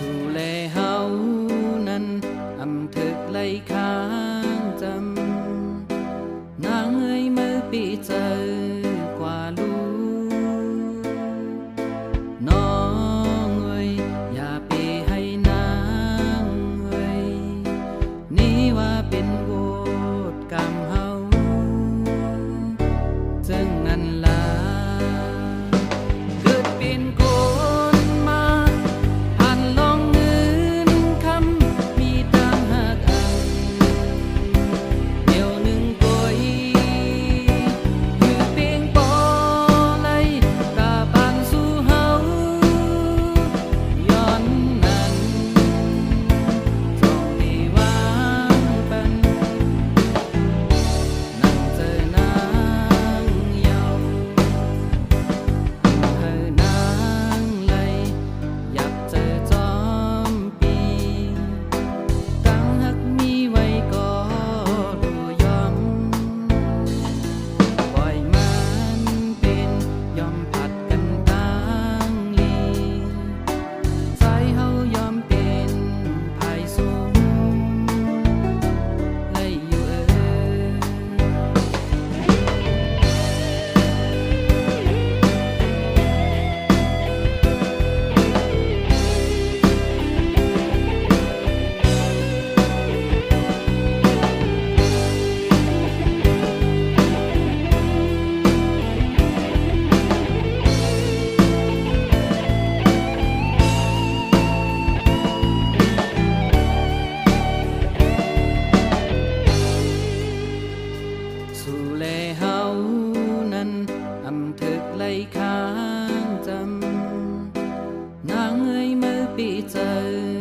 สู่แลเฮานั้นอำถึกไล่ค้างจำนางเอ้ยมือปีเจอกว่าลูน้องเอ้ยอย่าไปให้นางเอ้ยนี่ว่าเป็นโวดกรรมเฮาซึ่งนั่นล่ะเกิดเป็นคนมาผ่านลองเงินคำมีต่างหากอันเดี๋ยวหนึ่งป่วยอยู่เพียงปอไลกาผ่านสู่เฮาย้อนนั้นจ้องที่วางปันนั่งเจอนางเยาเธอนางไลอยากเจอจอมปีตั้งหักมีไว้ก็ดูยอมปล่อยมันเป็นยอมผัดกันตั้งลีใจเฮายอมเป็นภายสูงเลยอยู่สู่แลเฮานั้นอำถึกไล่ค้างจำนางเอ้ยมือปีเจอ